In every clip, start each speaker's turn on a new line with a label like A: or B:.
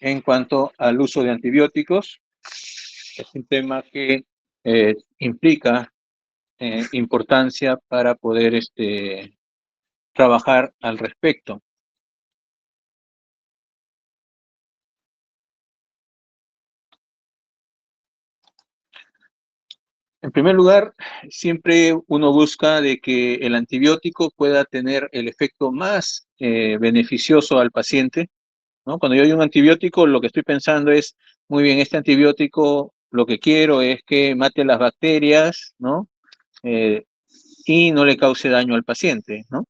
A: en cuanto al uso de antibióticos. Es un tema que implica importancia para poder trabajar al respecto. En primer lugar, siempre uno busca de que el antibiótico pueda tener el efecto más beneficioso al paciente, ¿no? Cuando yo doy un antibiótico, lo que estoy pensando es, muy bien, este antibiótico lo que quiero es que mate las bacterias, ¿no? Eh, y no le cause daño al paciente, ¿no?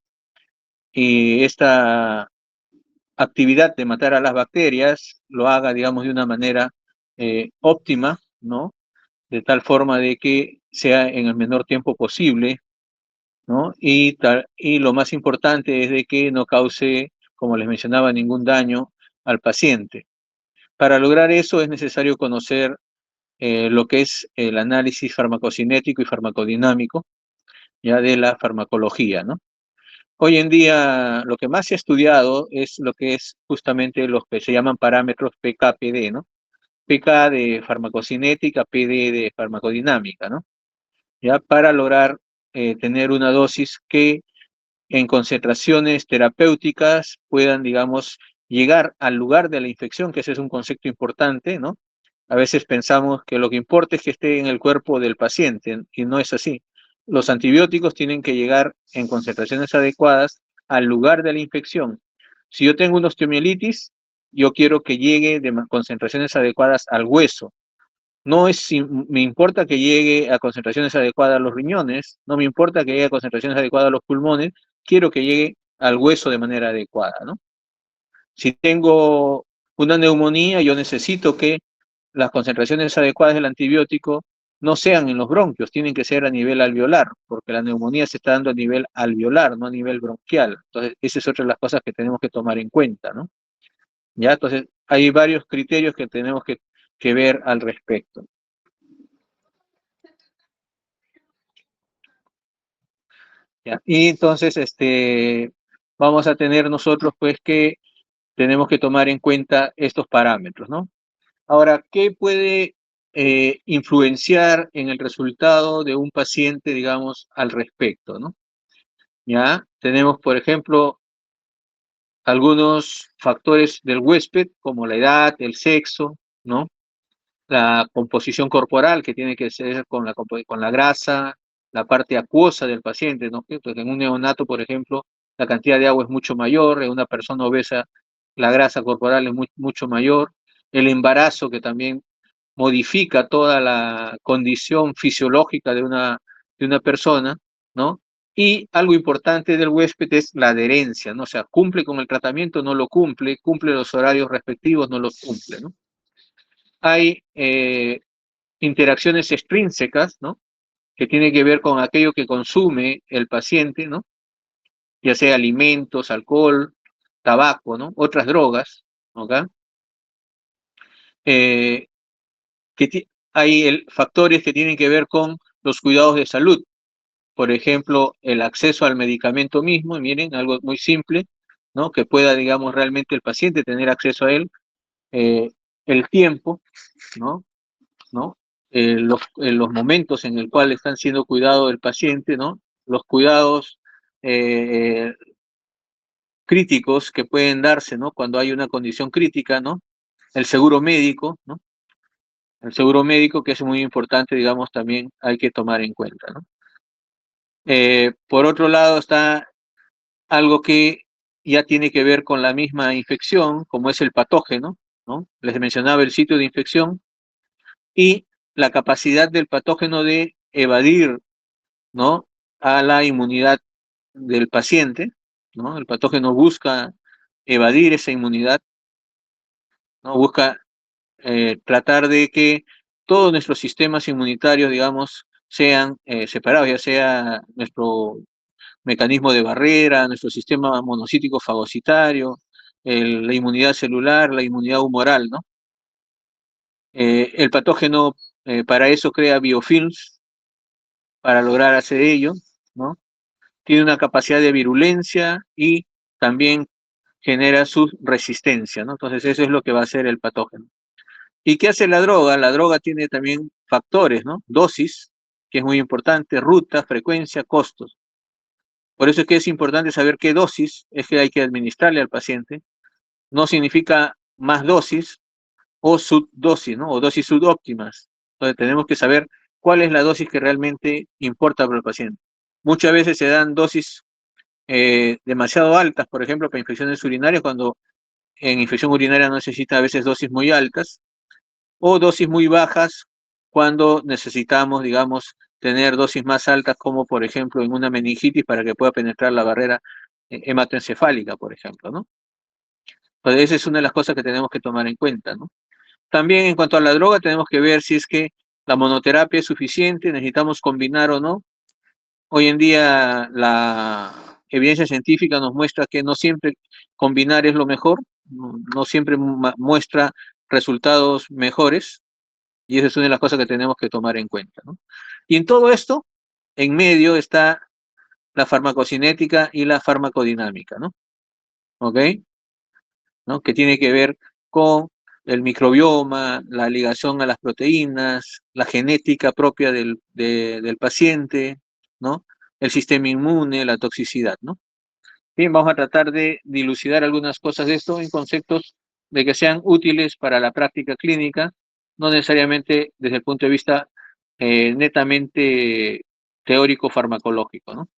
A: Y esta actividad de matar a las bacterias lo haga, digamos, de una manera óptima, ¿no? De tal forma de que sea en el menor tiempo posible, ¿no? Y lo más importante es de que no cause, como les mencionaba, ningún daño al paciente. Para lograr eso es necesario conocer lo que es el análisis farmacocinético y farmacodinámico, ya de la farmacología, ¿no? Hoy en día lo que más se ha estudiado es lo que es justamente los que se llaman parámetros PK-PD, ¿no? PK de farmacocinética, PD de farmacodinámica, ¿no? Ya para lograr tener una dosis que en concentraciones terapéuticas puedan, digamos, llegar al lugar de la infección, que ese es un concepto importante, ¿no? A veces pensamos que lo que importa es que esté en el cuerpo del paciente y no es así. Los antibióticos tienen que llegar en concentraciones adecuadas al lugar de la infección. Si yo tengo una osteomielitis, yo quiero que llegue de concentraciones adecuadas al hueso. No es si me importa que llegue a concentraciones adecuadas a los riñones, no me importa que llegue a concentraciones adecuadas a los pulmones, quiero que llegue al hueso de manera adecuada, ¿no? Si tengo una neumonía, yo necesito que las concentraciones adecuadas del antibiótico no sean en los bronquios, tienen que ser a nivel alveolar, porque la neumonía se está dando a nivel alveolar, no a nivel bronquial. Entonces, esa es otra de las cosas que tenemos que tomar en cuenta, ¿no? Ya, entonces, hay varios criterios que tenemos que ver al respecto. ¿Ya? Y entonces, vamos a tener nosotros, pues, que tenemos que tomar en cuenta estos parámetros, ¿no? Ahora, ¿qué puede influenciar en el resultado de un paciente, digamos, al respecto, ¿no? Ya tenemos, por ejemplo, algunos factores del huésped, como la edad, el sexo, ¿no? La composición corporal, que tiene que ser con la grasa, la parte acuosa del paciente, ¿no? Porque en un neonato, por ejemplo, la cantidad de agua es mucho mayor, en una persona obesa la grasa corporal es mucho mayor, el embarazo que también modifica toda la condición fisiológica de una persona, ¿no? Y algo importante del huésped es la adherencia, ¿no? O sea, cumple con el tratamiento, no lo cumple, cumple los horarios respectivos, no los cumple, ¿no? Hay interacciones extrínsecas, ¿no? Que tiene que ver con aquello que consume el paciente, ¿no? Ya sea alimentos, alcohol, tabaco, ¿no? Otras drogas, ¿ok? Eh, hay factores que tienen que ver con los cuidados de salud, por ejemplo, el acceso al medicamento mismo, y miren, algo muy simple, ¿no? Que pueda, digamos, realmente el paciente tener acceso a él, eh, el tiempo, ¿no? ¿No? Los momentos en el cual están siendo cuidado del paciente, ¿no? Los cuidados eh, críticos que pueden darse, ¿no? Cuando hay una condición crítica, ¿no? El seguro médico, ¿no? El seguro médico, que es muy importante, digamos, también hay que tomar en cuenta, ¿no? Por otro lado está algo que ya tiene que ver con la misma infección, como es el patógeno, ¿no? Les mencionaba el sitio de infección y la capacidad del patógeno de evadir, ¿no? A la inmunidad del paciente, ¿no? El patógeno busca evadir esa inmunidad, ¿no? Busca tratar de que todos nuestros sistemas inmunitarios, digamos, sean separados, ya sea nuestro mecanismo de barrera, nuestro sistema monocítico fagocitario, la inmunidad celular, la inmunidad humoral, ¿no? El patógeno para eso crea biofilms, para lograr hacer ello, ¿no? Tiene una capacidad de virulencia y también genera su resistencia, ¿no? Entonces eso es lo que va a hacer el patógeno. ¿Y qué hace la droga? La droga tiene también factores, ¿no? Dosis, que es muy importante, ruta, frecuencia, costos. Por eso es que es importante saber qué dosis es que hay que administrarle al paciente. No significa más dosis o subdosis, ¿no? O dosis subóptimas. Entonces tenemos que saber cuál es la dosis que realmente importa para el paciente. Muchas veces se dan dosis demasiado altas, por ejemplo, para infecciones urinarias, cuando en infección urinaria no necesita a veces dosis muy altas, o dosis muy bajas cuando necesitamos, digamos, tener dosis más altas, como por ejemplo en una meningitis para que pueda penetrar la barrera hematoencefálica, por ejemplo, ¿no? Entonces, esa es una de las cosas que tenemos que tomar en cuenta, ¿no? También en cuanto a la droga, tenemos que ver si es que la monoterapia es suficiente, necesitamos combinar o no. Hoy en día la evidencia científica nos muestra que no siempre combinar es lo mejor, no siempre muestra resultados mejores, y esa es una de las cosas que tenemos que tomar en cuenta, ¿no? Y en todo esto, en medio está la farmacocinética y la farmacodinámica, ¿no? ¿Ok? ¿No? Que tiene que ver con el microbioma, la ligación a las proteínas, la genética propia del paciente, ¿no? El sistema inmune, la toxicidad, ¿no? Bien, vamos a tratar de dilucidar algunas cosas de esto en conceptos de que sean útiles para la práctica clínica, no necesariamente desde el punto de vista netamente teórico farmacológico, ¿no?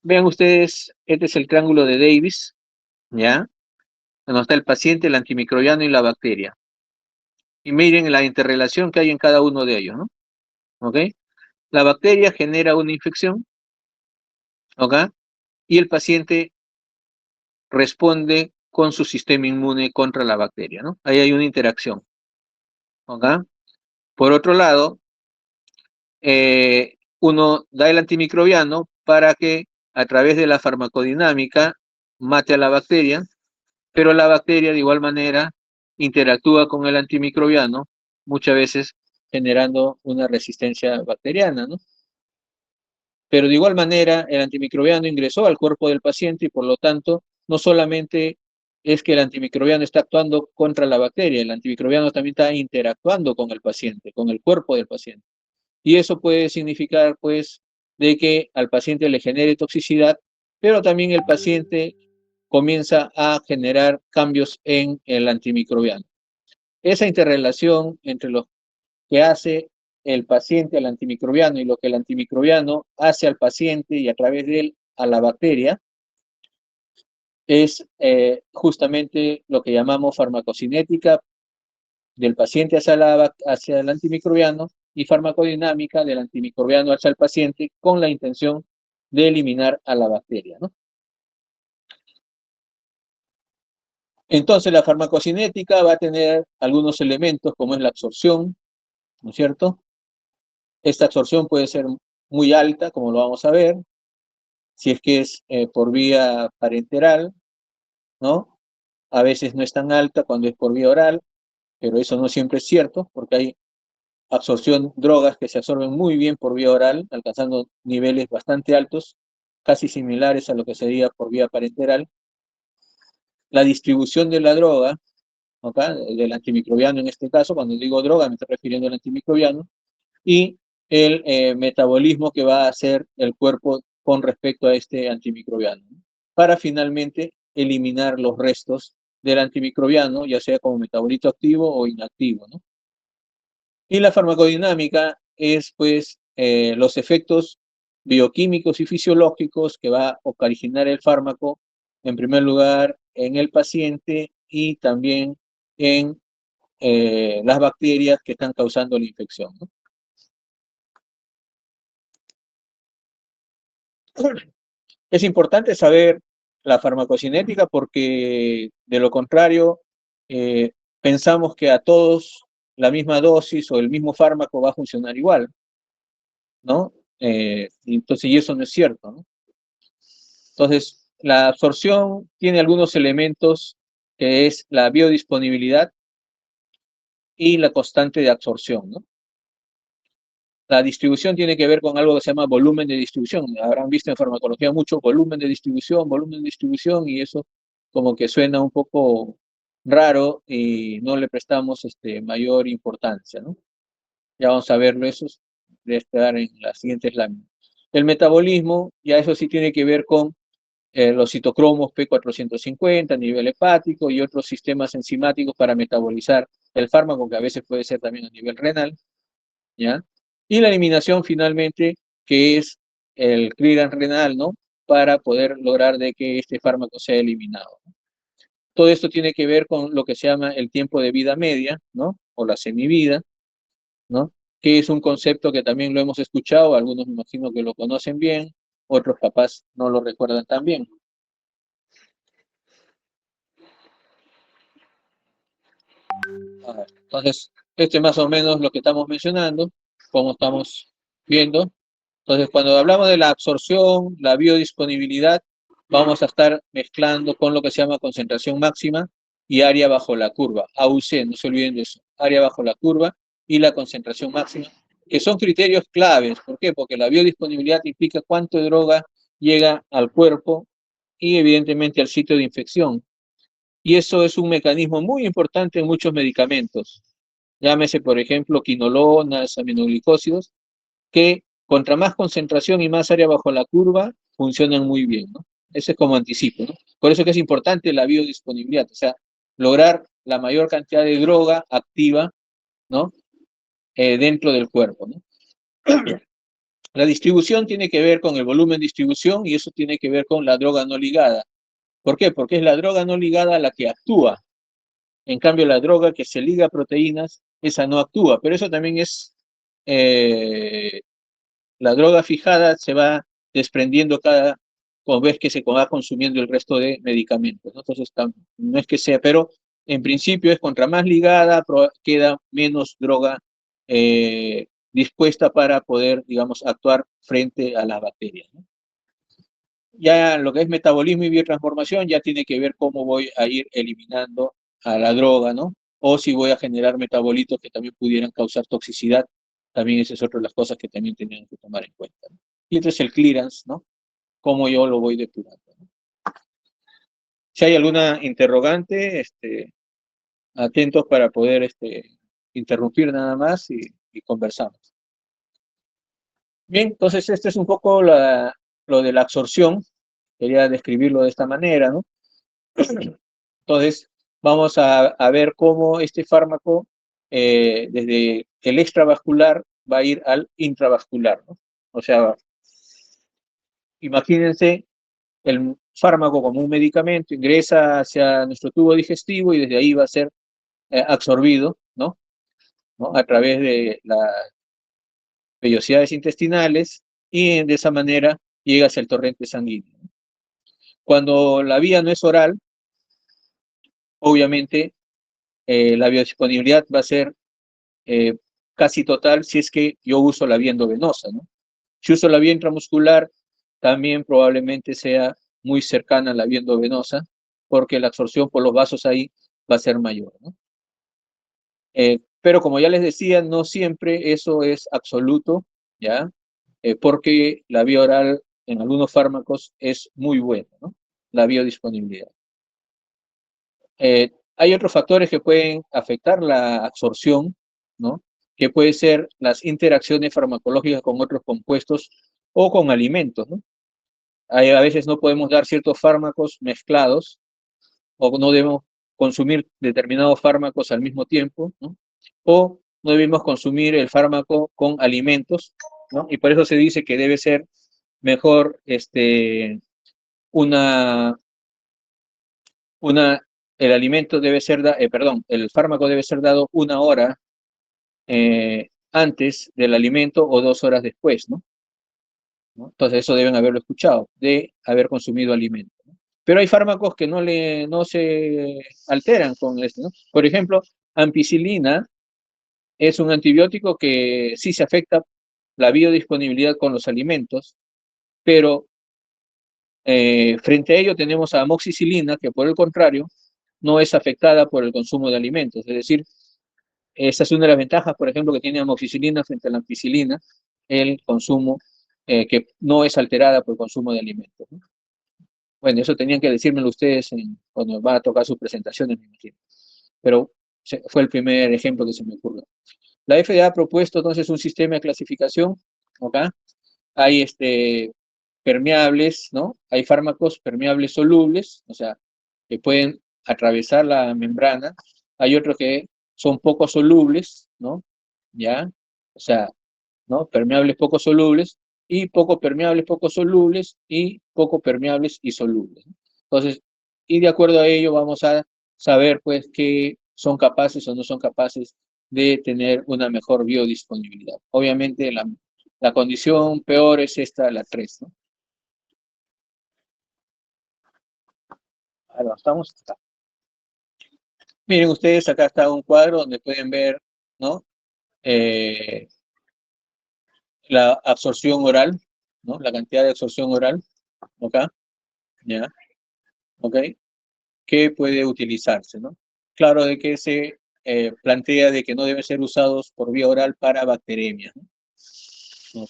A: Vean ustedes, este es el triángulo de Davis, ¿ya? Donde está el paciente, el antimicrobiano y la bacteria. Y miren la interrelación que hay en cada uno de ellos, ¿no? ¿Ok? La bacteria genera una infección, ¿ok? Y el paciente responde con su sistema inmune contra la bacteria, ¿no? Ahí hay una interacción, ¿ok? Por otro lado, uno da el antimicrobiano para que a través de la farmacodinámica mate a la bacteria, pero la bacteria de igual manera interactúa con el antimicrobiano, muchas veces generando una resistencia bacteriana, ¿no? Pero de igual manera, el antimicrobiano ingresó al cuerpo del paciente y por lo tanto, no solamente es que el antimicrobiano está actuando contra la bacteria, el antimicrobiano también está interactuando con el paciente, con el cuerpo del paciente. Y eso puede significar, pues, de que al paciente le genere toxicidad, pero también el paciente comienza a generar cambios en el antimicrobiano. Esa interrelación entre lo que hace el paciente al antimicrobiano y lo que el antimicrobiano hace al paciente y a través de él a la bacteria es justamente lo que llamamos farmacocinética del paciente hacia el antimicrobiano y farmacodinámica del antimicrobiano hacia el paciente con la intención de eliminar a la bacteria, ¿no? Entonces la farmacocinética va a tener algunos elementos como es la absorción, ¿no es cierto? Esta absorción puede ser muy alta, como lo vamos a ver, si es que es por vía parenteral, ¿no? A veces no es tan alta cuando es por vía oral, pero eso no siempre es cierto, porque hay absorción, drogas que se absorben muy bien por vía oral, alcanzando niveles bastante altos, casi similares a lo que sería por vía parenteral. La distribución de la droga, ¿okay? Del antimicrobiano en este caso, cuando digo droga me estoy refiriendo al antimicrobiano, y el metabolismo que va a hacer el cuerpo con respecto a este antimicrobiano, ¿no? Para finalmente eliminar los restos del antimicrobiano, ya sea como metabolito activo o inactivo, ¿no? Y la farmacodinámica es, pues, los efectos bioquímicos y fisiológicos que va a originar el fármaco, en primer lugar, en el paciente y también en las bacterias que están causando la infección, ¿no? Es importante saber la farmacocinética porque de lo contrario pensamos que a todos la misma dosis o el mismo fármaco va a funcionar igual, ¿no? Entonces, y eso no es cierto, ¿no? Entonces, la absorción tiene algunos elementos que es la biodisponibilidad y la constante de absorción, ¿no? La distribución tiene que ver con algo que se llama volumen de distribución. Habrán visto en farmacología mucho volumen de distribución, y eso como que suena un poco raro y no le prestamos mayor importancia, ¿no? Ya vamos a verlo, eso debe estar en las siguientes láminas. El metabolismo, ya eso sí tiene que ver con los citocromos P450 a nivel hepático y otros sistemas enzimáticos para metabolizar el fármaco, que a veces puede ser también a nivel renal, ¿ya? Y la eliminación finalmente, que es el clearance renal, ¿no? Para poder lograr de que este fármaco sea eliminado. Todo esto tiene que ver con lo que se llama el tiempo de vida media, ¿no? O la semivida, ¿no? Que es un concepto que también lo hemos escuchado, algunos me imagino que lo conocen bien, otros capaz no lo recuerdan tan bien. Entonces, este es más o menos lo que estamos mencionando, como estamos viendo. Entonces, cuando hablamos de la absorción, la biodisponibilidad, vamos a estar mezclando con lo que se llama concentración máxima y área bajo la curva, AUC, no se olviden de eso, área bajo la curva y la concentración máxima, que son criterios claves. ¿Por qué? Porque la biodisponibilidad implica cuánto de droga llega al cuerpo y evidentemente al sitio de infección. Y eso es un mecanismo muy importante en muchos medicamentos. Llámese, por ejemplo, quinolonas, aminoglicósidos, que contra más concentración y más área bajo la curva, funcionan muy bien, ¿no? Ese es como anticipo, ¿no? Por eso que es importante la biodisponibilidad, o sea, lograr la mayor cantidad de droga activa, ¿no? Dentro del cuerpo, ¿no? La distribución tiene que ver con el volumen de distribución y eso tiene que ver con la droga no ligada. ¿Por qué? Porque es la droga no ligada la que actúa. En cambio, la droga que se liga a proteínas, esa no actúa. Pero eso también es eh, la droga fijada se va desprendiendo cada vez que se va consumiendo el resto de medicamentos, ¿no? Entonces, no es que sea, pero en principio es contra más ligada, queda menos droga dispuesta para poder, digamos, actuar frente a las bacterias, ¿no? Ya lo que es metabolismo y biotransformación ya tiene que ver cómo voy a ir eliminando a la droga, ¿no? O si voy a generar metabolitos que también pudieran causar toxicidad, también esa es otra de las cosas que también tienen que tomar en cuenta, ¿no? Y entonces el clearance, ¿no? Cómo yo lo voy depurando, ¿no? Si hay alguna interrogante, atentos para poder interrumpir nada más y conversamos. Bien, entonces este es un poco lo de la absorción, quería describirlo de esta manera, ¿no? Entonces, vamos a ver cómo este fármaco, desde el extravascular, va a ir al intravascular, ¿no? O sea, imagínense el fármaco como un medicamento, ingresa hacia nuestro tubo digestivo y desde ahí va a ser absorbido, ¿no? ¿No? A través de las vellosidades intestinales y de esa manera llega hacia el torrente sanguíneo. Cuando la vía no es oral, obviamente la biodisponibilidad va a ser eh, casi total si es que yo uso la vía endovenosa, ¿no? Si uso la vía intramuscular, también probablemente sea muy cercana a la vía endovenosa, porque la absorción por los vasos ahí va a ser mayor, ¿no? Pero como ya les decía, no siempre eso es absoluto, ¿ya? Porque la vía oral en algunos fármacos es muy buena, ¿no? La biodisponibilidad. Hay otros factores que pueden afectar la absorción, ¿no? Que pueden ser las interacciones farmacológicas con otros compuestos o con alimentos, ¿no? A veces no podemos dar ciertos fármacos mezclados o no debemos consumir determinados fármacos al mismo tiempo, ¿no? O no debemos consumir el fármaco con alimentos, ¿no? Y por eso se dice que debe ser mejor una, el alimento debe ser, perdón, el fármaco debe ser dado 1 hora antes del alimento o 2 horas después, ¿no? ¿No? Entonces eso deben haberlo escuchado, de haber consumido alimento, ¿no? Pero hay fármacos que no se alteran con esto, ¿no? Por ejemplo, ampicilina es un antibiótico que sí se afecta la biodisponibilidad con los alimentos, pero frente a ello tenemos a amoxicilina, que por el contrario no es afectada por el consumo de alimentos. Es decir, Esa es una de las ventajas, por ejemplo, que tiene amoxicilina frente a la ampicilina, el consumo que no es alterada por el consumo de alimentos, ¿no? Bueno, eso tenían que decírmelo ustedes cuando va a tocar sus presentaciones, me imagino. Pero fue el primer ejemplo que se me ocurrió. La FDA ha propuesto entonces un sistema de clasificación, ¿ok? Hay permeables, ¿no? Hay fármacos permeables solubles, o sea, que pueden atravesar la membrana. Hay otros que son poco solubles, ¿no? ¿Ya? O sea, ¿no? Permeables poco solubles y poco permeables poco solubles y poco permeables y solubles, ¿no? Entonces, y de acuerdo a ello vamos a saber, pues, que son capaces o no son capaces de tener una mejor biodisponibilidad. Obviamente, la condición peor es esta, la 3, ¿no? Ahora, ¿estamos? Está. Miren ustedes, acá está un cuadro donde pueden ver, ¿no? Eh, la absorción oral, ¿no? La cantidad de absorción oral, acá, ¿ya? ¿Ok? Que puede utilizarse, ¿no? Claro de que se plantea de que no deben ser usados por vía oral para bacteremias, ¿no?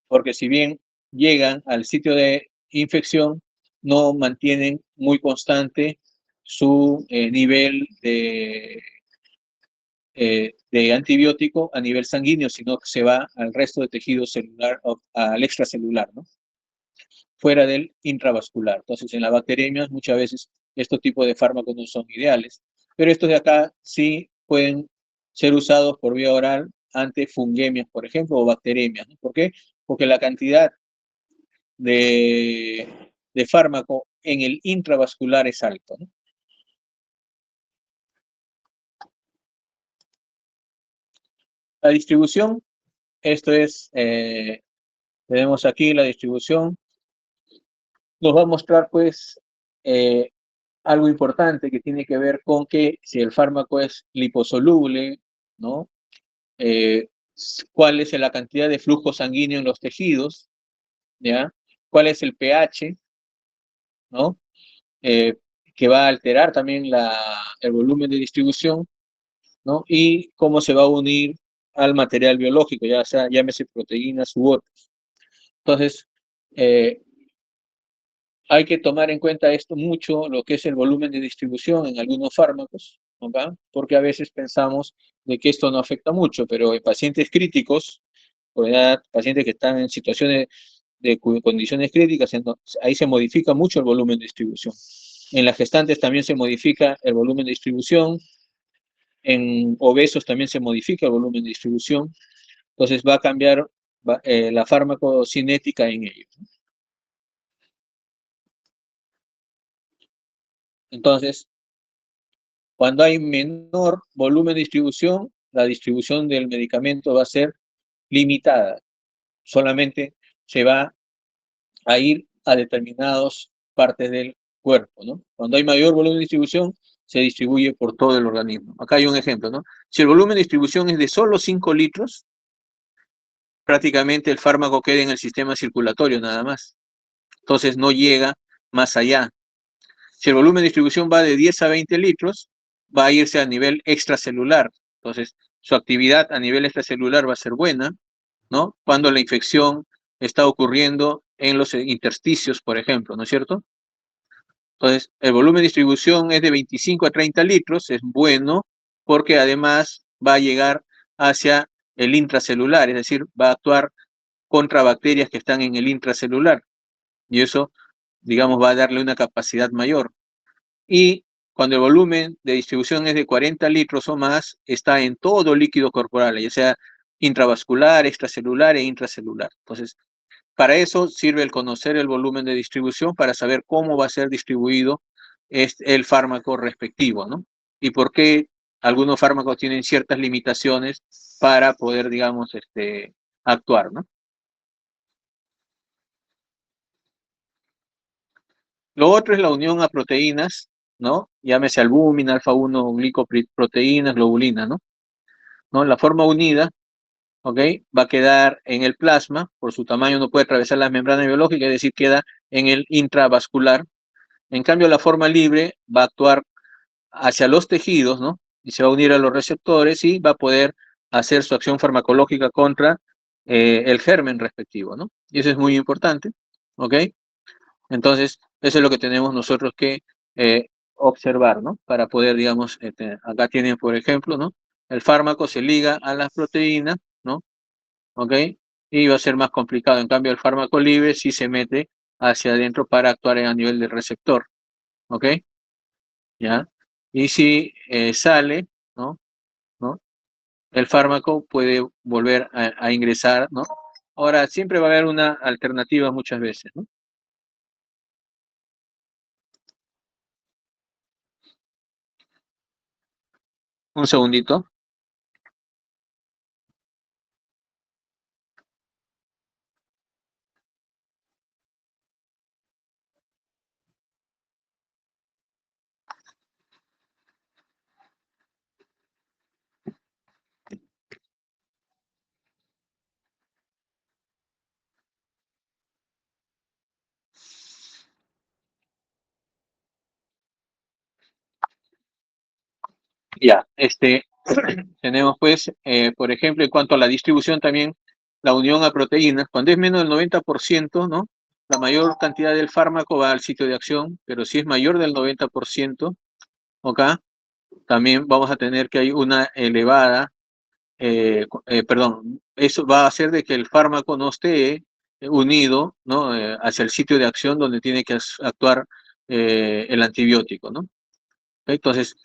A: Porque si bien llegan al sitio de infección, no mantienen muy constante su nivel de antibiótico a nivel sanguíneo, sino que se va al resto de tejido celular, al extracelular, ¿no? Fuera del intravascular. Entonces, en las bacteremias muchas veces estos tipos de fármacos no son ideales, pero estos de acá sí pueden ser usados por vía oral ante fungemias, por ejemplo, o bacteremias, ¿no? ¿Por qué? Porque la cantidad de fármaco en el intravascular es alto, ¿no? La distribución, esto es, tenemos aquí la distribución, nos va a mostrar pues algo importante que tiene que ver con que si el fármaco es liposoluble, ¿no? Eh, ¿Cuál es la cantidad de flujo sanguíneo en los tejidos? ¿Ya? ¿Cuál es el pH? ¿No? Eh, que va a alterar también el volumen de distribución, ¿no? Y cómo se va a unir al material biológico, ya sea, llámese proteínas u otros. Entonces, eh, hay que tomar en cuenta esto mucho, lo que es el volumen de distribución en algunos fármacos, ¿okay? Porque a veces pensamos de que esto no afecta mucho, pero en pacientes críticos, o en pacientes que están en situaciones de condiciones críticas, ahí se modifica mucho el volumen de distribución. En las gestantes también se modifica el volumen de distribución, en obesos también se modifica el volumen de distribución, entonces va a cambiar la farmacocinética en ellos. Entonces, cuando hay menor volumen de distribución, la distribución del medicamento va a ser limitada. Solamente se va a ir a determinadas partes del cuerpo, ¿no? Cuando hay mayor volumen de distribución, se distribuye por todo el organismo. Acá hay un ejemplo, ¿no? Si el volumen de distribución es de solo 5 litros, prácticamente el fármaco queda en el sistema circulatorio nada más. Entonces no llega más allá. Si el volumen de distribución va de 10 a 20 litros, va a irse a nivel extracelular. Entonces, su actividad a nivel extracelular va a ser buena, ¿no? Cuando la infección está ocurriendo en los intersticios, por ejemplo, ¿no es cierto? Entonces, el volumen de distribución es de 25 a 30 litros, es bueno, porque además va a llegar hacia el intracelular, es decir, va a actuar contra bacterias que están en el intracelular. Y eso, digamos, va a darle una capacidad mayor. Y cuando el volumen de distribución es de 40 litros o más, está en todo líquido corporal, ya sea intravascular, extracelular e intracelular. Entonces, para eso sirve el conocer el volumen de distribución para saber cómo va a ser distribuido el fármaco respectivo, ¿no? Y por qué algunos fármacos tienen ciertas limitaciones para poder, digamos, actuar, ¿no? Lo otro es la unión a proteínas, ¿no? Llámese albúmina, alfa-1, glicoproteínas, globulina, ¿no? ¿No? La forma unida, ¿ok? Va a quedar en el plasma, por su tamaño no puede atravesar las membranas biológicas, es decir, queda en el intravascular. En cambio, la forma libre va a actuar hacia los tejidos, ¿no? y se va a unir a los receptores y va a poder hacer su acción farmacológica contra el germen respectivo, ¿no? Y eso es muy importante, ¿ok? Entonces, eso es lo que tenemos nosotros que observar, ¿no? Para poder, digamos, acá tienen, por ejemplo, ¿no? El fármaco se liga a las proteínas, ¿no? ¿Ok? Y va a ser más complicado. En cambio, el fármaco libre sí se mete hacia adentro para actuar a nivel del receptor, ¿ok? ¿Ya? Y si sale, ¿no? ¿No? El fármaco puede volver a ingresar, ¿no? Ahora, siempre va a haber una alternativa muchas veces, ¿no? Un segundito. Ya, tenemos pues, por ejemplo, en cuanto a la distribución también, la unión a proteínas, cuando es menos del 90%, ¿no? La mayor cantidad del fármaco va al sitio de acción, pero si es mayor del 90%, acá también vamos a tener que hay una elevada, perdón, eso va a hacer de que el fármaco no esté unido, ¿no? Hacia el sitio de acción donde tiene que actuar el antibiótico, ¿no? Entonces,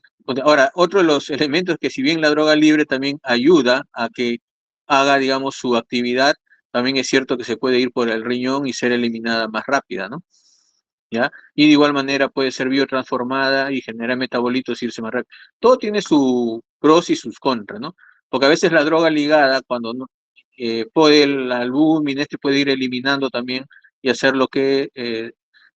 A: ahora, otro de los elementos que si bien la droga libre también ayuda a que haga, digamos, su actividad, también es cierto que se puede ir por el riñón y ser eliminada más rápida, ¿no? ¿Ya? Y de igual manera puede ser biotransformada y generar metabolitos y irse más rápido. Todo tiene sus pros y sus contras, ¿no? Porque a veces la droga ligada, cuando no, puede el albúmina, puede ir eliminando también y hacer lo que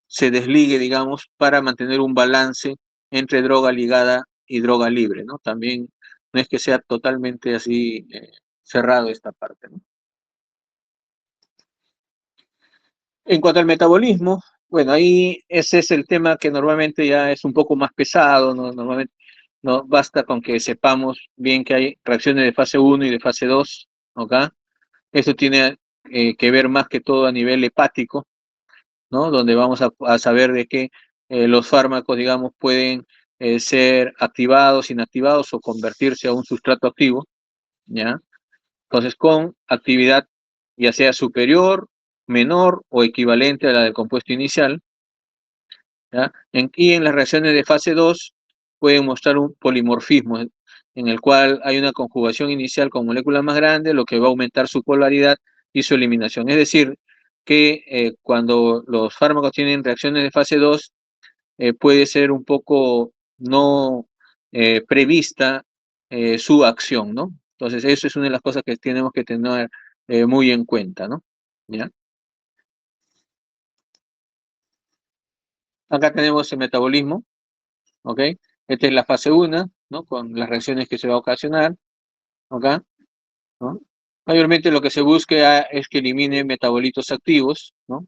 A: se desligue, digamos, para mantener un balance entre droga ligada y droga libre, ¿no? También no es que sea totalmente así cerrado esta parte, ¿no? En cuanto al metabolismo, bueno, ahí ese es el tema que normalmente ya es un poco más pesado, ¿no? Normalmente no basta con que sepamos bien que hay reacciones de fase uno y de fase 2, ¿ok? Eso tiene que ver más que todo a nivel hepático, ¿no? Donde vamos a saber de que los fármacos, digamos, pueden ser activados, inactivados o convertirse a un sustrato activo, ¿ya? Entonces, con actividad ya sea superior, menor o equivalente a la del compuesto inicial, ¿ya? Y en las reacciones de fase 2 pueden mostrar un polimorfismo en el cual hay una conjugación inicial con moléculas más grandes, lo que va a aumentar su polaridad y su eliminación. Es decir, que cuando los fármacos tienen reacciones de fase 2, puede ser un poco no prevista su acción, ¿no? Entonces, eso es una de las cosas que tenemos que tener muy en cuenta, ¿no? ¿Ya? Acá tenemos el metabolismo, ¿ok? Esta es la fase 1, ¿no? Con las reacciones que se va a ocasionar, ¿ok? ¿No? Mayormente lo que se busca es que elimine metabolitos activos, ¿no?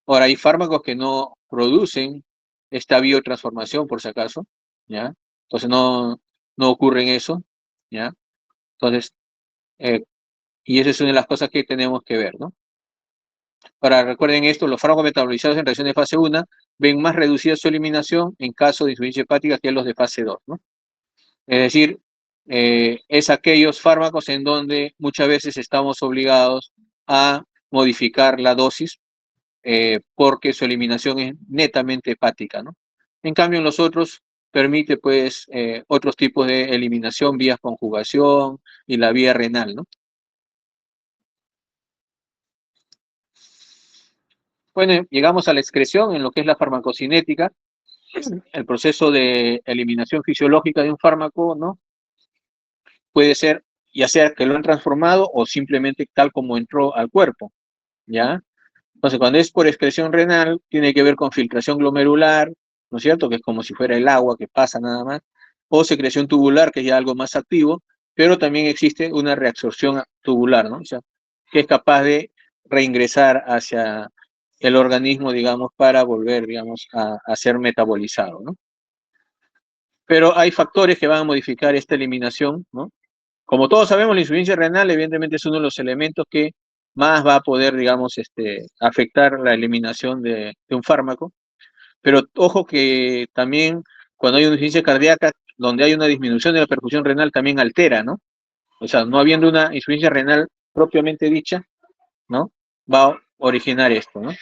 A: Ahora, hay fármacos que no producen esta biotransformación, por si acaso, ¿ya? Entonces no ocurre en eso, ¿ya? Entonces, eh, y esa es una de las cosas que tenemos que ver, ¿no? Ahora, recuerden esto, los fármacos metabolizados en reacción de fase 1 ven más reducida su eliminación en caso de insuficiencia hepática que los de fase 2, ¿no? Es decir, es aquellos fármacos en donde muchas veces estamos obligados a modificar la dosis porque su eliminación es netamente hepática, ¿no? En cambio, en los otros permite, pues, otros tipos de eliminación, vía conjugación y la vía renal, ¿no? Bueno, llegamos a la excreción en lo que es la farmacocinética, el proceso de eliminación fisiológica de un fármaco, ¿no? Puede ser ya sea que lo han transformado o simplemente tal como entró al cuerpo, ¿ya? Entonces, cuando es por excreción renal, tiene que ver con filtración glomerular, ¿no es cierto? Que es como si fuera el agua que pasa nada más, o secreción tubular, que es ya algo más activo, pero también existe una reabsorción tubular, ¿no? O sea, que es capaz de reingresar hacia el organismo, digamos, para volver, digamos, a ser metabolizado, ¿no? Pero hay factores que van a modificar esta eliminación, ¿no? Como todos sabemos, la insuficiencia renal evidentemente es uno de los elementos que más va a poder, digamos, afectar la eliminación de un fármaco. Pero ojo que también cuando hay una insuficiencia cardíaca, donde hay una disminución de la perfusión renal, también altera, ¿no? O sea, no habiendo una insuficiencia renal propiamente dicha, ¿no? Va a originar esto, ¿no?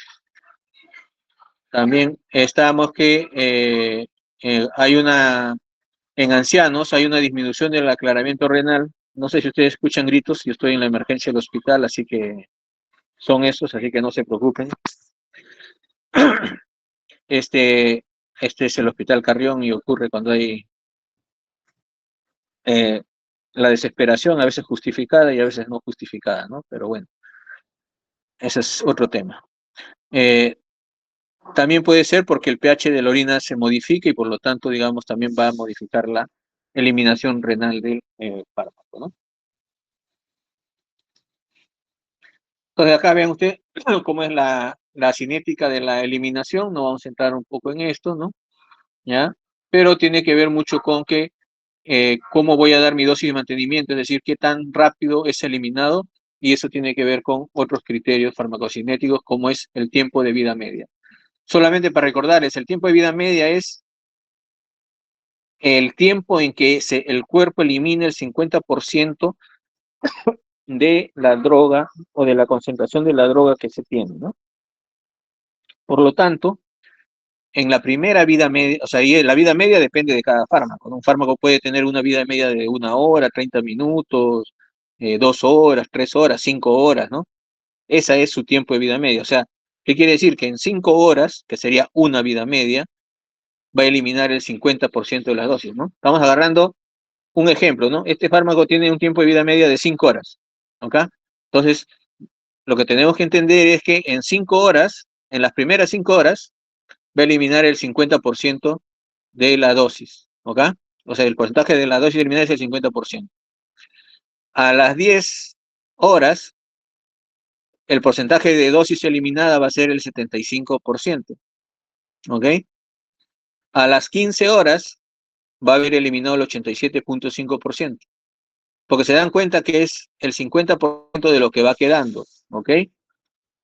A: También estamos que hay una, en ancianos hay una disminución del aclaramiento renal. No sé si ustedes escuchan gritos, yo estoy en la emergencia del hospital, así que son esos, así que no se preocupen. Este, este es el Hospital Carrión y ocurre cuando hay eh, la desesperación, a veces justificada y a veces no justificada, ¿no? Pero bueno, ese es otro tema. Eh, También puede ser porque el pH de la orina se modifica y por lo tanto, digamos, también va a modificar la eliminación renal del fármaco, ¿no? Entonces acá vean ustedes cómo es la cinética de la eliminación, no vamos a entrar un poco en esto, ¿no? ¿Ya? Pero tiene que ver mucho con que cómo voy a dar mi dosis de mantenimiento, es decir, qué tan rápido es eliminado, y eso tiene que ver con otros criterios farmacocinéticos, como es el tiempo de vida media. Solamente para recordarles, el tiempo de vida media es el tiempo en que el cuerpo elimina el 50% de la droga o de la concentración de la droga que se tiene, ¿no? Por lo tanto, en la primera vida media, o sea, y la vida media depende de cada fármaco, ¿no? Un fármaco puede tener una vida media de 1 hora, 30 minutos, 2 horas, 3 horas, 5 horas, ¿no? Esa es su tiempo de vida media. O sea, ¿qué quiere decir? Que en 5 horas, que sería una vida media, va a eliminar el 50% de las dosis, ¿no? Estamos agarrando un ejemplo, ¿no? Este fármaco tiene un tiempo de vida media de 5 horas, ¿ok? Entonces, lo que tenemos que entender es que en 5 horas, en las primeras 5 horas, va a eliminar el 50% de la dosis, ¿ok? O sea, el porcentaje de la dosis eliminada es el 50%. A las 10 horas, el porcentaje de dosis eliminada va a ser el 75%, ¿ok? A las 15 horas va a haber eliminado el 87.5%, porque se dan cuenta que es el 50% de lo que va quedando, ¿ok?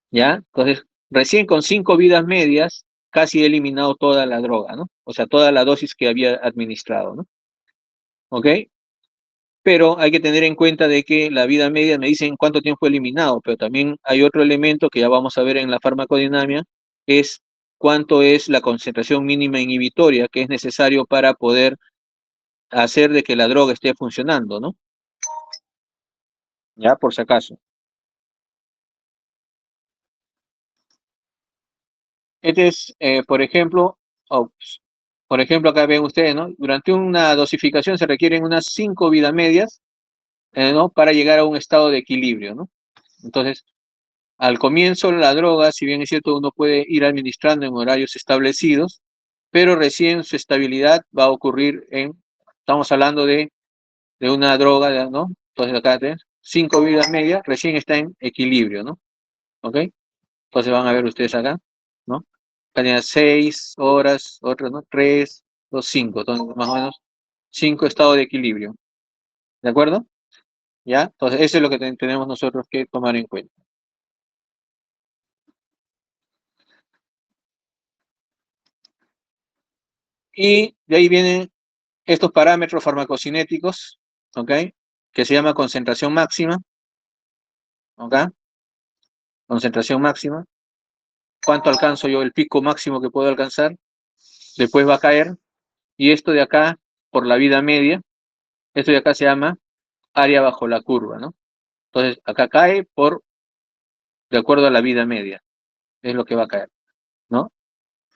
A: ¿Ya? Entonces, recién con 5 vidas medias, casi he eliminado toda la droga, ¿no? O sea, toda la dosis que había administrado, ¿no? ¿Ok? Pero hay que tener en cuenta de que la vida media me dicen cuánto tiempo he eliminado, pero también hay otro elemento que ya vamos a ver en la farmacodinámica, es cuánto es la concentración mínima inhibitoria que es necesario para poder hacer de que la droga esté funcionando, ¿no? Ya, por si acaso. Este es, por ejemplo, acá ven ustedes, ¿no? Durante una dosificación se requieren unas 5 vidas medias, ¿no? Para llegar a un estado de equilibrio, ¿no? Entonces, al comienzo la droga, si bien es cierto, uno puede ir administrando en horarios establecidos, pero recién su estabilidad va a ocurrir estamos hablando de una droga, ¿no? Entonces acá tenés 5 vidas medias, recién está en equilibrio, ¿no? ¿Ok? Entonces van a ver ustedes acá, ¿no? Tenía 6 horas, otras, ¿no? 3, 2, 5, entonces más o menos 5 estados de equilibrio, ¿de acuerdo? ¿Ya? Entonces eso es lo que tenemos nosotros que tomar en cuenta. Y de ahí vienen estos parámetros farmacocinéticos, ¿ok? Que se llama concentración máxima, ¿ok? Concentración máxima. ¿Cuánto alcanzo yo? El pico máximo que puedo alcanzar. Después va a caer. Y esto de acá, por la vida media, esto de acá se llama área bajo la curva, ¿no? Entonces, acá cae de acuerdo a la vida media. Es lo que va a caer, ¿no?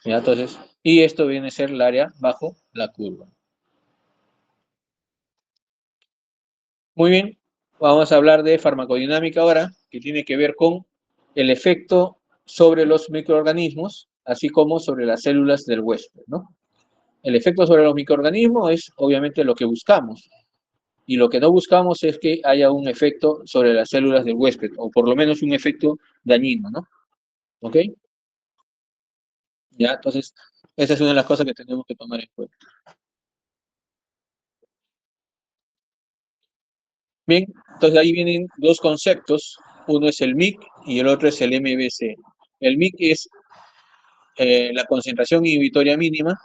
A: ¿Ya? Entonces, y esto viene a ser el área bajo la curva. Muy bien, vamos a hablar de farmacodinámica ahora, que tiene que ver con el efecto sobre los microorganismos, así como sobre las células del huésped, ¿no? El efecto sobre los microorganismos es obviamente lo que buscamos, y lo que no buscamos es que haya un efecto sobre las células del huésped, o por lo menos un efecto dañino, ¿no? ¿Ok? Ya, entonces, esa es una de las cosas que tenemos que tomar en cuenta. Bien, entonces ahí vienen dos conceptos. Uno es el MIC y el otro es el MBC. El MIC es la concentración inhibitoria mínima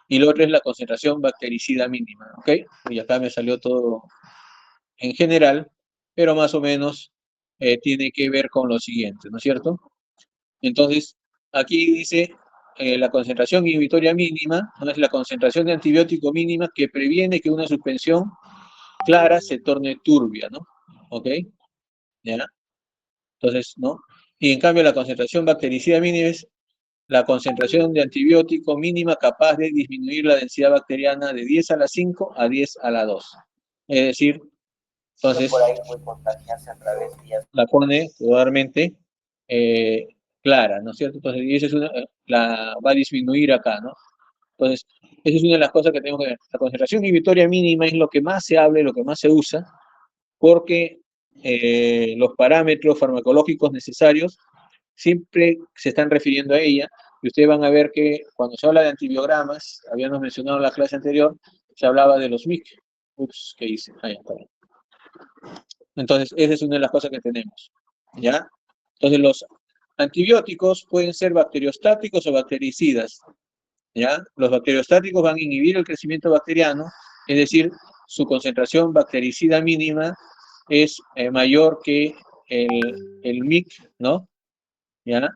A: y el otro es la concentración bactericida mínima, ¿ok? Y acá me salió todo en general, pero más o menos tiene que ver con lo siguiente, ¿no es cierto? Entonces, aquí dice la concentración inhibitoria mínima, ¿no? Es la concentración de antibiótico mínima que previene que una suspensión clara se torne turbia, ¿no? ¿Ok? ¿Ya? Entonces, ¿no? Y en cambio la concentración bactericida mínima es la concentración de antibiótico mínima capaz de disminuir la densidad bacteriana de 10 a la 5 a 10 a la 2. Es decir, entonces, por ahí puede contagiarse a través de la pone totalmente clara, ¿no es cierto? Entonces, y esa es la va a disminuir acá, ¿no? Entonces, esa es una de las cosas que tenemos que ver. La concentración inhibitoria mínima es lo que más se habla, lo que más se usa, porque los parámetros farmacológicos necesarios siempre se están refiriendo a ella, y ustedes van a ver que cuando se habla de antibiogramas, habíamos mencionado en la clase anterior, se hablaba de los MIC. Ups, ¿qué hice? Ahí está. Entonces, esa es una de las cosas que tenemos, ¿ya? Entonces, los antibióticos pueden ser bacteriostáticos o bactericidas, ¿ya? Los bacteriostáticos van a inhibir el crecimiento bacteriano, es decir, su concentración bactericida mínima es mayor que el MIC, ¿no? ¿Ya?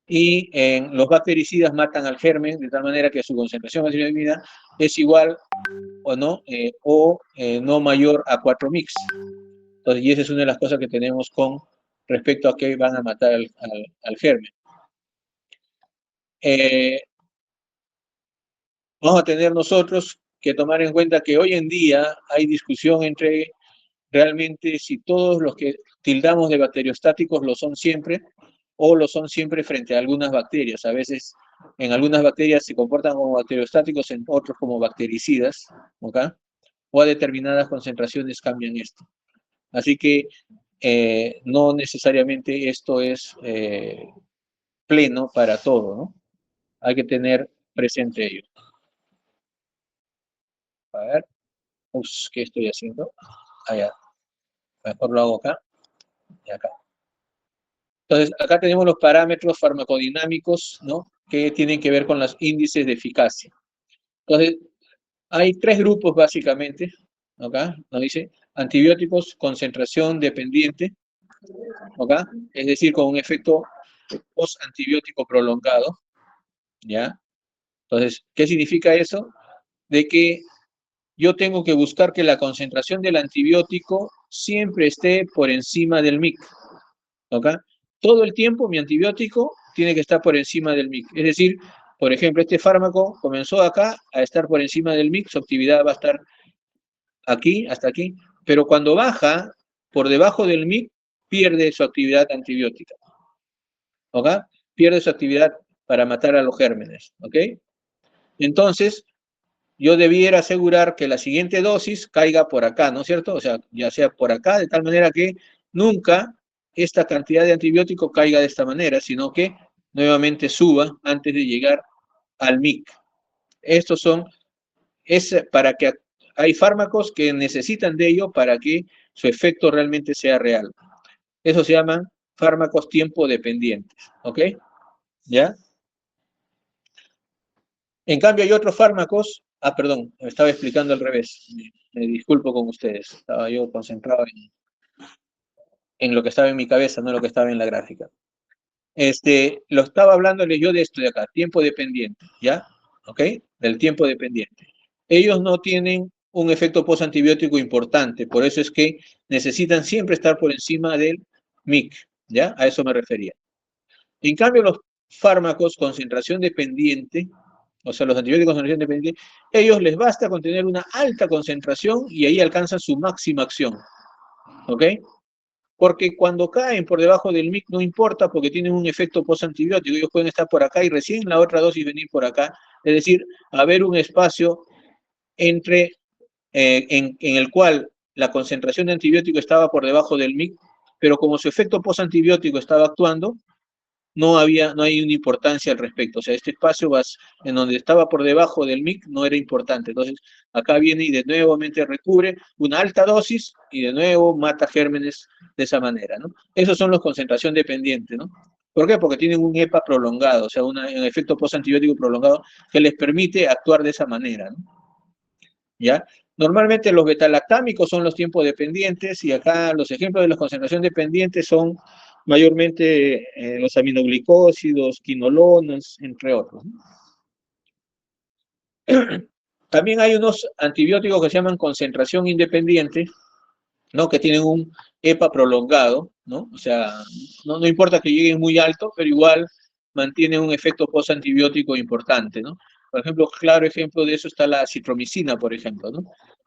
A: Y los bactericidas matan al germen de tal manera que su concentración bactericida es igual o no mayor a 4 mix. Entonces, y esa es una de las cosas que tenemos con respecto a que van a matar al germen. Vamos a tener nosotros que tomar en cuenta que hoy en día hay discusión entre realmente si todos los que tildamos de bacteriostáticos lo son siempre o lo son siempre frente a algunas bacterias. A veces en algunas bacterias se comportan como bacteriostáticos, en otros como bactericidas, ¿ok? O a determinadas concentraciones cambian esto. Así que no necesariamente esto es pleno para todo, ¿no? Hay que tener presente ello. A ver, ups, ¿qué estoy haciendo? Allá, mejor lo hago acá y acá. Entonces, acá tenemos los parámetros farmacodinámicos, ¿no? Que tienen que ver con los índices de eficacia. Entonces, hay tres grupos básicamente, acá nos dice antibióticos, concentración dependiente, acá, es decir, con un efecto post-antibiótico prolongado, ¿ya? Entonces, ¿qué significa eso? De que yo tengo que buscar que la concentración del antibiótico siempre esté por encima del MIC, ¿ok? Todo el tiempo mi antibiótico tiene que estar por encima del MIC. Es decir, por ejemplo, este fármaco comenzó acá a estar por encima del MIC, su actividad va a estar aquí, hasta aquí, pero cuando baja por debajo del MIC, pierde su actividad antibiótica, ¿ok? Pierde su actividad para matar a los gérmenes, ¿ok? Entonces, yo debiera asegurar que la siguiente dosis caiga por acá, ¿no es cierto? O sea, ya sea por acá, de tal manera que nunca esta cantidad de antibiótico caiga de esta manera, sino que nuevamente suba antes de llegar al MIC. Estos son, es para que hay fármacos que necesitan de ello para que su efecto realmente sea real. Eso se llaman fármacos tiempo dependientes, ¿ok? ¿Ya? En cambio hay otros fármacos, perdón, me estaba explicando al revés, me disculpo con ustedes, estaba yo concentrado en lo que estaba en mi cabeza, no lo que estaba en la gráfica. Lo estaba hablándoles yo de esto de acá, tiempo dependiente, ¿ya? ¿Ok? Del tiempo dependiente. Ellos no tienen un efecto postantibiótico importante, por eso es que necesitan siempre estar por encima del MIC, ¿ya? A eso me refería. En cambio, los fármacos concentración dependiente, o sea, los antibióticos concentración dependiente, ellos les basta con tener una alta concentración y ahí alcanzan su máxima acción, ¿ok? Porque cuando caen por debajo del MIC no importa porque tienen un efecto postantibiótico, ellos pueden estar por acá y recién la otra dosis venir por acá, es decir, haber un espacio entre, en el cual la concentración de antibiótico estaba por debajo del MIC, pero como su efecto postantibiótico estaba actuando, no hay una importancia al respecto. O sea, este espacio en donde estaba por debajo del MIC no era importante. Entonces, acá viene y de nuevamente recubre una alta dosis y de nuevo mata gérmenes de esa manera, ¿no? Esos son los concentración dependientes, ¿no? ¿Por qué? Porque tienen un EPA prolongado, o sea, un efecto postantibiótico prolongado que les permite actuar de esa manera, ¿no? ¿Ya? Normalmente los betalactámicos son los tiempos dependientes y acá los ejemplos de la concentración dependiente son mayormente los aminoglicósidos, quinolonas, entre otros, ¿no? También hay unos antibióticos que se llaman concentración independiente, ¿no? Que tienen un EPA prolongado, ¿no? O sea, no importa que lleguen muy alto, pero igual mantienen un efecto postantibiótico importante, ¿no? Por ejemplo, claro ejemplo de eso está la citromicina, por ejemplo, ¿no?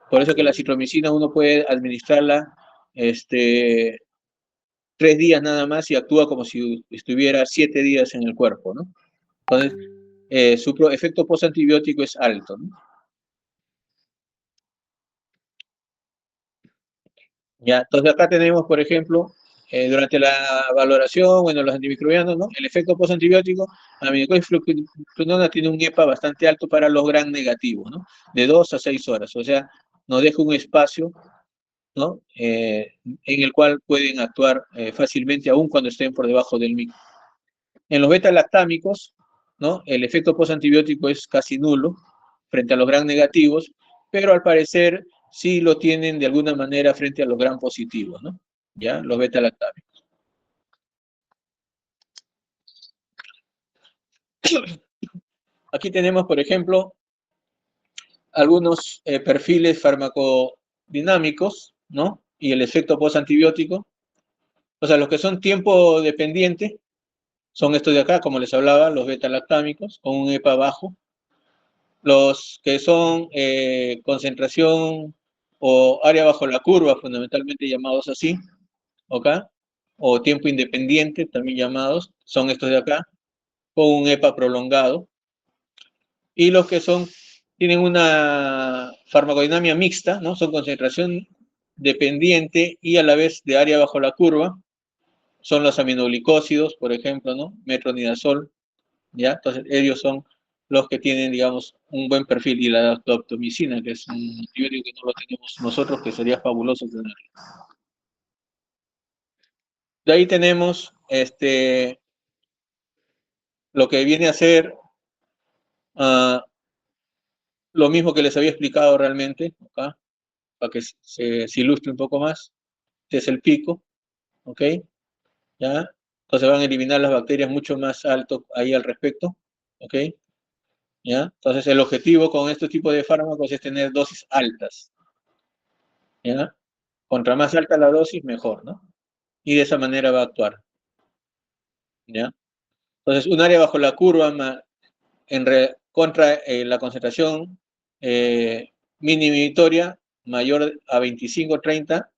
A: Por eso que la citromicina uno puede administrarla 3 días nada más y actúa como si estuviera 7 días en el cuerpo, ¿no? Entonces, su efecto postantibiótico es alto, ¿no? Ya, entonces acá tenemos, por ejemplo, durante la valoración, bueno, los antimicrobianos, ¿no? El efecto postantibiótico, la aminoclorofluorina tiene un EPA bastante alto para los gram negativos, ¿no? De 2 a 6 horas, o sea, nos deja un espacio, ¿no? En el cual pueden actuar fácilmente, aún cuando estén por debajo del micro. En los beta-lactámicos, ¿no? El efecto postantibiótico es casi nulo frente a los gram negativos, pero al parecer sí lo tienen de alguna manera frente a los gram positivos, ¿no? ¿Ya? Los beta-lactámicos. Aquí tenemos, por ejemplo, algunos perfiles farmacodinámicos, ¿no? Y el efecto postantibiótico. O sea, los que son tiempo dependiente son estos de acá, como les hablaba, los beta-lactámicos, con un EPA bajo. Los que son concentración o área bajo la curva, fundamentalmente llamados así, ¿ok? O tiempo independiente, también llamados, son estos de acá, con un EPA prolongado. Y los que tienen una farmacodinámica mixta, ¿no? Son concentración dependiente y a la vez de área bajo la curva, son los aminoglicósidos, por ejemplo, ¿no? Metronidazol, ¿ya? Entonces, ellos son los que tienen, digamos, un buen perfil, y la daptomicina, que es un antibiótico que no lo tenemos nosotros, que sería fabuloso tenerlo. De ahí tenemos lo que viene a ser lo mismo que les había explicado realmente, acá, para que se ilustre un poco más. Este es el pico, ¿ok? ¿Ya? Entonces van a eliminar las bacterias mucho más alto ahí al respecto, ¿ok? ¿Ya? Entonces el objetivo con este tipo de fármacos es tener dosis altas, ¿ya? Contra más alta la dosis, mejor, ¿no? Y de esa manera va a actuar, ¿ya? Entonces, un área bajo la curva contra la concentración mínima inhibitoria mayor a 25-30,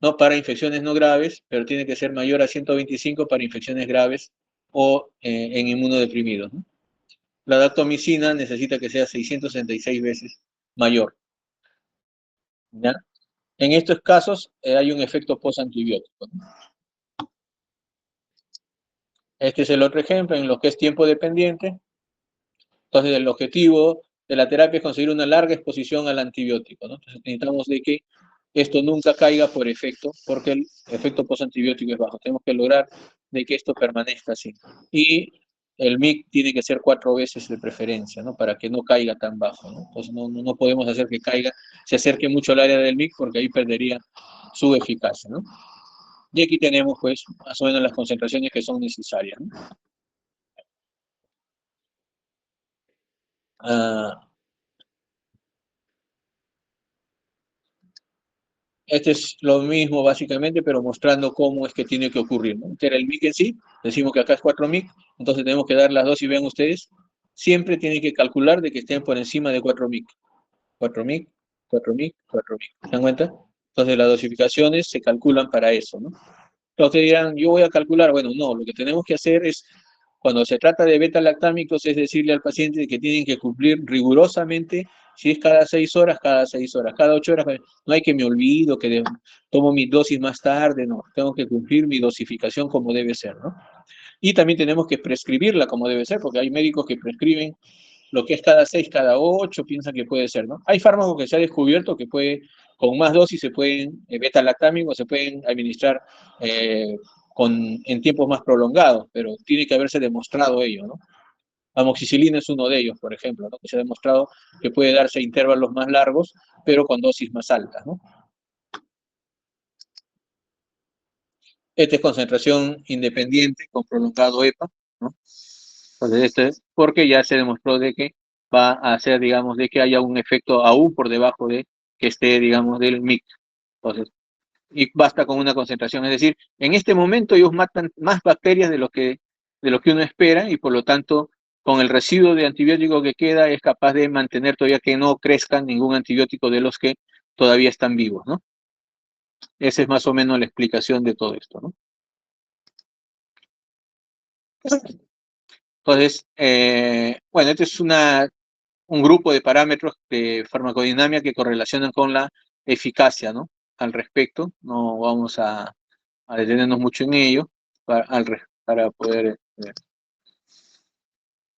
A: ¿no? Para infecciones no graves, pero tiene que ser mayor a 125 para infecciones graves o en inmunodeprimidos, ¿no? La daptomicina necesita que sea 666 veces mayor, ¿ya? En estos casos hay un efecto postantibiótico, ¿no? Este es el otro ejemplo en lo que es tiempo dependiente. Entonces, el objetivo de la terapia es conseguir una larga exposición al antibiótico, ¿no? Entonces, necesitamos de que esto nunca caiga por efecto, porque el efecto postantibiótico es bajo. Tenemos que lograr de que esto permanezca así. Y el MIC tiene que ser 4 veces de preferencia, ¿no? Para que no caiga tan bajo, ¿no? Entonces, no podemos hacer que caiga, se acerque mucho al área del MIC, porque ahí perdería su eficacia, ¿no? Y aquí tenemos, pues, más o menos las concentraciones que son necesarias, ¿no? Este es lo mismo básicamente, pero mostrando cómo es que tiene que ocurrir, ¿no? Este era el MIC en sí, decimos que acá es 4 MIC, entonces tenemos que dar las dosis, vean ustedes, siempre tienen que calcular de que estén por encima de 4 MIC. 4 MIC, 4 MIC, 4 MIC. ¿Se dan cuenta? Entonces las dosificaciones se calculan para eso, ¿no? Entonces dirán, yo voy a calcular, bueno, no, lo que tenemos que hacer es, cuando se trata de beta-lactámicos, es decirle al paciente que tienen que cumplir rigurosamente, si es cada 6 horas, cada 6 horas, cada 8 horas, no hay que me olvido, tomo mi dosis más tarde, no, tengo que cumplir mi dosificación como debe ser, ¿no? Y también tenemos que prescribirla como debe ser, porque hay médicos que prescriben lo que es cada 6, cada 8, piensan que puede ser, ¿no? Hay fármacos que se ha descubierto que puede, con más dosis se pueden, beta-lactámicos se pueden administrar en tiempos más prolongados, pero tiene que haberse demostrado ello, ¿no? Amoxicilina es uno de ellos, por ejemplo, ¿no? Que se ha demostrado que puede darse a intervalos más largos, pero con dosis más altas, ¿no? Esta es concentración independiente con prolongado EPA, ¿no? Entonces, esto es porque ya se demostró de que va a hacer, digamos, de que haya un efecto aún por debajo de que esté, digamos, del MIC. Entonces, y basta con una concentración. Es decir, en este momento ellos matan más bacterias de lo que uno espera y por lo tanto, con el residuo de antibiótico que queda, es capaz de mantener todavía que no crezcan ningún antibiótico de los que todavía están vivos, ¿no? Esa es más o menos la explicación de todo esto, ¿no? Entonces, bueno, este es un grupo de parámetros de farmacodinámica que correlacionan con la eficacia, ¿no? Al respecto, no vamos a detenernos mucho en ello para poder ver.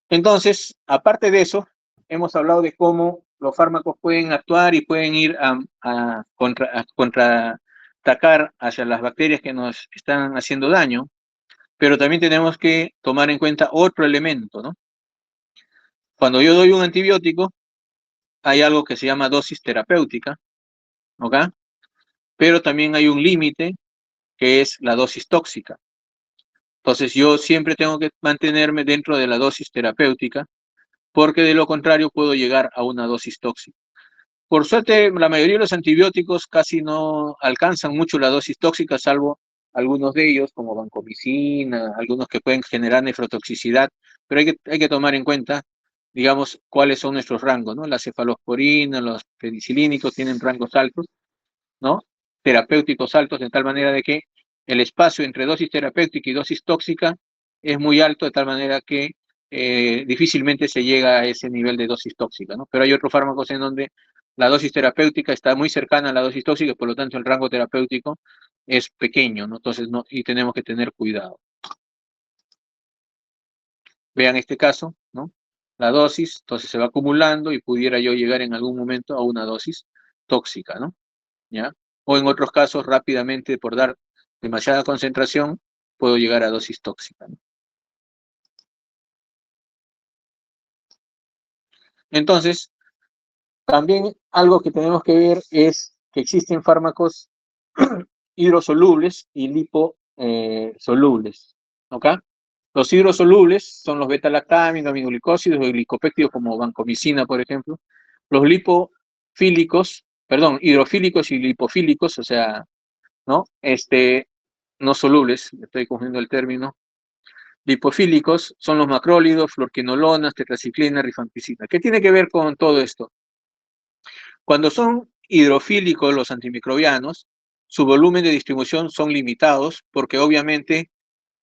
A: Entonces, aparte de eso, hemos hablado de cómo los fármacos pueden actuar y pueden ir a contraatacar hacia las bacterias que nos están haciendo daño, pero también tenemos que tomar en cuenta otro elemento, ¿no? Cuando yo doy un antibiótico, hay algo que se llama dosis terapéutica, ¿ok? Pero también hay un límite que es la dosis tóxica. Entonces yo siempre tengo que mantenerme dentro de la dosis terapéutica, porque de lo contrario puedo llegar a una dosis tóxica. Por suerte, la mayoría de los antibióticos casi no alcanzan mucho la dosis tóxica, salvo algunos de ellos, como vancomicina, algunos que pueden generar nefrotoxicidad, pero hay que tomar en cuenta, digamos, cuáles son nuestros rangos, ¿no? La cefalosporina, los penicilínicos tienen rangos altos, ¿no? Terapéuticos altos, de tal manera de que el espacio entre dosis terapéutica y dosis tóxica es muy alto, de tal manera que difícilmente se llega a ese nivel de dosis tóxica, ¿no? Pero hay otros fármacos en donde la dosis terapéutica está muy cercana a la dosis tóxica, por lo tanto el rango terapéutico es pequeño, ¿no? Entonces, no, y tenemos que tener cuidado. Vean este caso, ¿no? La dosis, entonces se va acumulando y pudiera yo llegar en algún momento a una dosis tóxica, ¿no? ¿Ya? O en otros casos, rápidamente, por dar demasiada concentración, puedo llegar a dosis tóxica, ¿no? Entonces, también algo que tenemos que ver es que existen fármacos hidrosolubles y liposolubles, ¿ok? Los hidrosolubles son los beta-lactámicos, aminoglicósidos o glicopéptidos como vancomicina, por ejemplo. Los lipofílicos, perdón, hidrofílicos y lipofílicos, o sea, ¿no? No solubles, estoy cogiendo el término. Lipofílicos son los macrólidos, fluorquinolonas, tetraciclina, rifampicina. ¿Qué tiene que ver con todo esto? Cuando son hidrofílicos los antimicrobianos, su volumen de distribución son limitados porque obviamente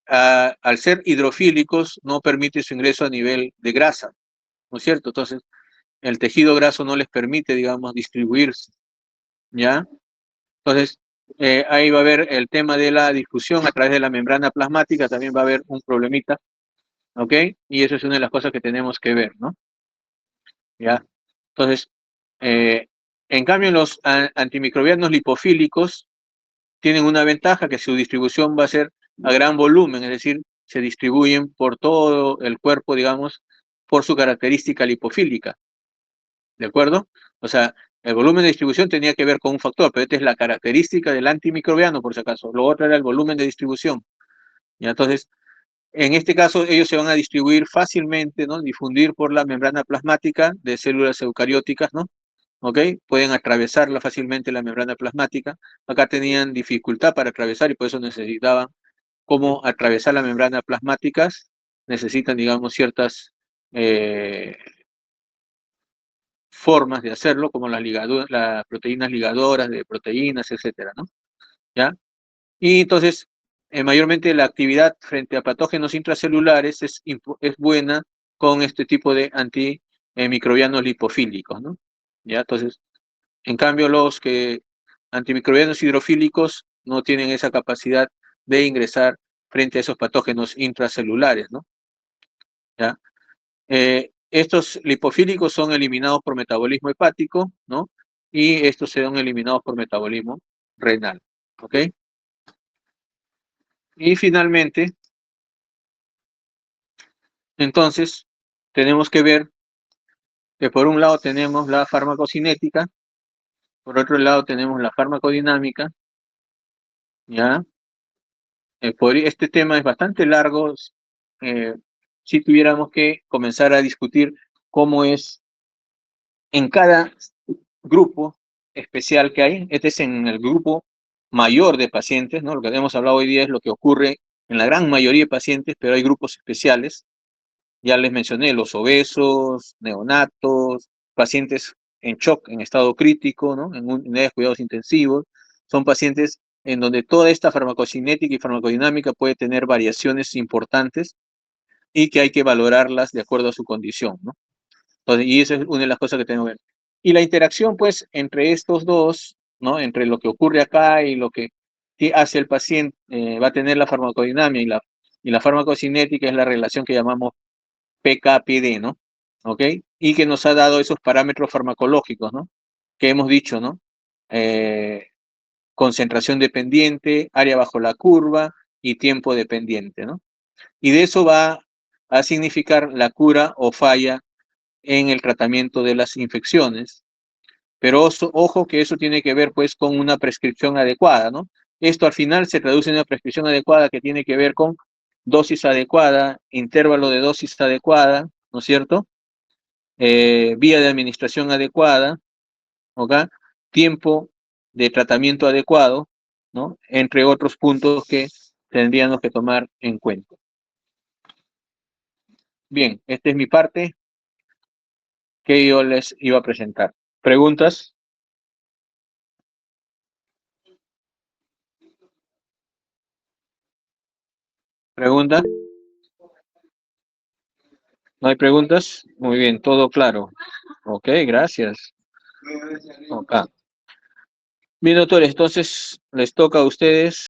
A: al ser hidrofílicos no permite su ingreso a nivel de grasa, ¿no es cierto? Entonces, el tejido graso no les permite, digamos, distribuirse, ¿ya? Entonces, ahí va a haber el tema de la difusión a través de la membrana plasmática, también va a haber un problemita, ¿ok? Y eso es una de las cosas que tenemos que ver, ¿no? ¿Ya? Entonces, eh, en cambio, los antimicrobianos lipofílicos tienen una ventaja que su distribución va a ser a gran volumen, es decir, se distribuyen por todo el cuerpo, digamos, por su característica lipofílica, ¿de acuerdo? O sea, el volumen de distribución tenía que ver con un factor, pero esta es la característica del antimicrobiano, por si acaso. Lo otro era el volumen de distribución. Y entonces, en este caso, ellos se van a distribuir fácilmente, ¿no? Difundir por la membrana plasmática de células eucarióticas, ¿no? ¿Ok? Pueden atravesarla fácilmente la membrana plasmática. Acá tenían dificultad para atravesar y por eso necesitaban cómo atravesar la membrana plasmática. Necesitan, digamos, ciertas formas de hacerlo, como las proteínas ligadoras de proteínas, etcétera, ¿no? ¿Ya? Y entonces, mayormente la actividad frente a patógenos intracelulares es buena con este tipo de antimicrobianos lipofílicos, ¿no? ¿Ya? Entonces, en cambio, los antimicrobianos hidrofílicos no tienen esa capacidad de ingresar frente a esos patógenos intracelulares, ¿no? ¿Ya? Estos lipofílicos son eliminados por metabolismo hepático, ¿no? Y estos serán eliminados por metabolismo renal, ¿ok? Y finalmente, entonces, tenemos que ver que por un lado tenemos la farmacocinética, por otro lado tenemos la farmacodinámica, ¿ya? Este tema es bastante largo, eh, si tuviéramos que comenzar a discutir cómo es en cada grupo especial que hay, este es en el grupo mayor de pacientes, ¿no? Lo que hemos hablado hoy día es lo que ocurre en la gran mayoría de pacientes, pero hay grupos especiales. Ya les mencioné, los obesos, neonatos, pacientes en shock, en estado crítico, ¿no? En unidades de cuidados intensivos. Son pacientes en donde toda esta farmacocinética y farmacodinámica puede tener variaciones importantes y que hay que valorarlas de acuerdo a su condición, ¿no? Entonces, y esa es una de las cosas que tengo que ver. Y la interacción, pues, entre estos dos, ¿no? Entre lo que ocurre acá y lo que hace el paciente, va a tener la farmacodinámica y la farmacocinética es la relación que llamamos PK-PD, ¿no? ¿Ok? Y que nos ha dado esos parámetros farmacológicos, ¿no? Que hemos dicho, ¿no? Concentración dependiente, área bajo la curva y tiempo dependiente, ¿no? Y de eso va a significar la cura o falla en el tratamiento de las infecciones. Pero ojo que eso tiene que ver pues con una prescripción adecuada, ¿no? Esto al final se traduce en una prescripción adecuada que tiene que ver con dosis adecuada, intervalo de dosis adecuada, ¿no es cierto? Vía de administración adecuada, ¿ok? Tiempo de tratamiento adecuado, ¿no? Entre otros puntos que tendríamos que tomar en cuenta. Bien, esta es mi parte que yo les iba a presentar. ¿Preguntas? ¿Preguntas? ¿No hay preguntas? Muy bien, todo claro. Ok, gracias. Ok. Bien, doctores, entonces les toca a ustedes